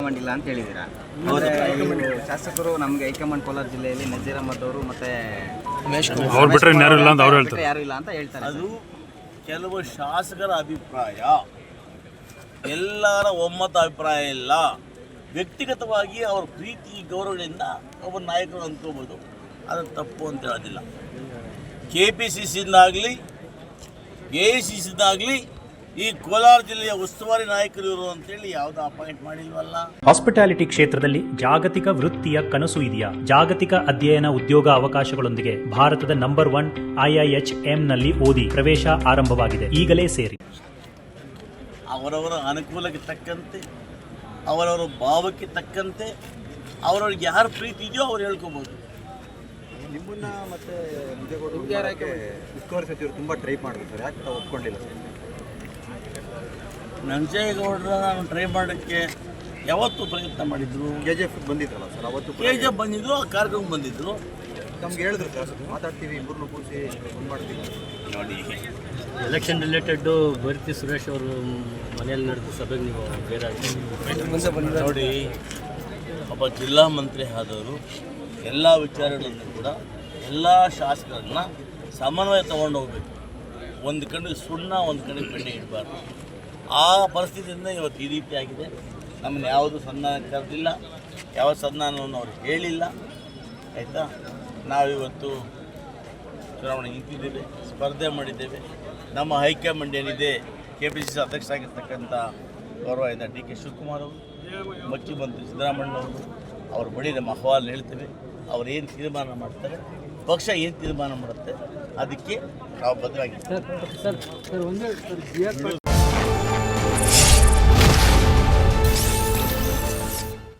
High command ಇಲ್ಲ ಅಂತ ಹೇಳಿದ್ದೀರಾ. ಶಾಸಕರು ನಮಗೆ ಹೈಕಮಾಂಡ್ ಕೋಲಾರ ಜಿಲ್ಲೆಯಲ್ಲಿ ನಜೀರ್ ಅಹಮದ್ ಅವರು ಮತ್ತೆ ಯಾರು ಇಲ್ಲ ಅಂತ ಹೇಳ್ತಾರೆ. ಅದು ಕೆಲವು ಶಾಸಕರ ಅಭಿಪ್ರಾಯ, ಎಲ್ಲರ ಒಮ್ಮತ ಅಭಿಪ್ರಾಯ ಇಲ್ಲ. ವ್ಯಕ್ತಿಗತವಾಗಿ ಅವ್ರ ಪ್ರೀತಿ ಗೌರವದಿಂದ ಒಬ್ಬ ನಾಯಕರು ಅಂದ್ಕೋಬೋದು, ಅದನ್ನು ತಪ್ಪು ಅಂತ ಹೇಳೋದಿಲ್ಲ. KPCCಯಿಂದಾಗಲಿ AICCದಾಗಲಿ ಈ ಕೋಲಾರ ಜಿಲ್ಲೆಯ ಉಸ್ತುವಾರಿ ನಾಯಕರು ಇವರು ಅಂತೇಳಿ ಯಾವುದೋ ಅಪಾಯಿಂಟ್ ಮಾಡಿಲ್ವಲ್ಲ. ಹಾಸ್ಪಿಟಾಲಿಟಿ ಕ್ಷೇತ್ರದಲ್ಲಿ ಜಾಗತಿಕ ವೃತ್ತಿಯ ಕನಸು ಇದೆಯಾ? ಜಾಗತಿಕ ಅಧ್ಯಯನ ಉದ್ಯೋಗ ಅವಕಾಶಗಳೊಂದಿಗೆ ಭಾರತದ ನಂಬರ್ 1 IIHM ನಲ್ಲಿ ಓದಿ ಪ್ರವೇಶ ಆರಂಭವಾಗಿದೆ. ಈಗಲೇ ಸೇರಿ. ಅವರವರ ಅನುಕೂಲಕ್ಕೆ ತಕ್ಕಂತೆ, ಅವರವರ ಭಾವಕ್ಕೆ ತಕ್ಕಂತೆ, ಅವರವ್ರಿಗೆ ಯಾರು ಪ್ರೀತಿ ಇದೆಯೋ ಅವ್ರು ಹೇಳ್ಕೊಬೋದು. ನಿಮ್ಮನ್ನ ಮತ್ತೆ ಉಸ್ತುವಾರಿ ಸಚಿವರು ತುಂಬ ಟ್ರೈ ಮಾಡಿದ್ರು ಸರ್, ಯಾಕೆ ಒಪ್ಕೊಂಡಿಲ್ಲ ಸರ್? ನಂಜೇಗೌಡರ ನಾನು ಟ್ರೈ ಮಾಡೋಕ್ಕೆ ಯಾವತ್ತೂ ಪ್ರಯತ್ನ ಮಾಡಿದ್ರು. KGF ಬಂದಿದ್ರಲ್ಲ ಸರ್, ಅವತ್ತು KGF ಬಂದಿದ್ರು, ಆ ಕಾರ್ಯಕ್ರಮಕ್ಕೆ ಬಂದಿದ್ರು. ನಮ್ಗೆ ಹೇಳಿದ್ರು ಸರ್, ಮಾತಾಡ್ತೀವಿ, ಇಬ್ಬರನ್ನು ಕೂರಿಸಿ ಮಾಡ್ತೀವಿ. ನೋಡಿ, ಎಲೆಕ್ಷನ್ ರಿಲೇಟೆಡ್ಡು ಭರ್ತಿ ಸುರೇಶ್ ಅವರು ಮನೆಯಲ್ಲಿ ನಡೆದ ಸಭೆಗೆ ನೀವು ಬೇರೆ ನೋಡಿ, ಒಬ್ಬ ಜಿಲ್ಲಾ ಮಂತ್ರಿ ಆದವರು ಎಲ್ಲ ವಿಚಾರಗಳನ್ನು ಕೂಡ ಎಲ್ಲ ಶಾಸಕರನ್ನ ಸಮನ್ವಯ ತೊಗೊಂಡು ಹೋಗ್ಬೇಕು. ಒಂದು ಕಡೆ ಸುಣ್ಣ, ಒಂದು ಕಡೆ ಬೆಣ್ಣೆ ಇಡಬಾರ್ದು. ಆ ಪರಿಸ್ಥಿತಿಯಿಂದ ಇವತ್ತು ಈ ರೀತಿ ಆಗಿದೆ. ನಮ್ಮನ್ನು ಯಾವುದು ಸಂಧಾನ ಕರೆದಿಲ್ಲ, ಯಾವ ಸಂಧಾನವನ್ನು ಅವ್ರು ಹೇಳಿಲ್ಲ. ಆಯಿತಾ, ನಾವಿವತ್ತು ಚುನಾವಣೆ ನಿಂತಿದ್ದೇವೆ, ಸ್ಪರ್ಧೆ ಮಾಡಿದ್ದೇವೆ. ನಮ್ಮ ಹೈಕಮಾಂಡ್ ಏನಿದೆ, KPCC ಅಧ್ಯಕ್ಷರಾಗಿರ್ತಕ್ಕಂಥ ಗೌರವದಿಂದ DK ಶಿವಕುಮಾರ್ ಅವರು, ಮುಖ್ಯಮಂತ್ರಿ ಸಿದ್ದರಾಮಯ್ಯನವರು, ಅವ್ರ ಬಳಿ ನಮ್ಮ ಅಹವಾಲು ಹೇಳ್ತೇವೆ. ಅವ್ರು ಏನು ತೀರ್ಮಾನ ಮಾಡ್ತಾರೆ, ಪಕ್ಷ ಏನು ತೀರ್ಮಾನ ಮಾಡುತ್ತೆ, ಅದಕ್ಕೆ ನಾವು ಬದ್ಧವಾಗಿರ್ತೀವಿ.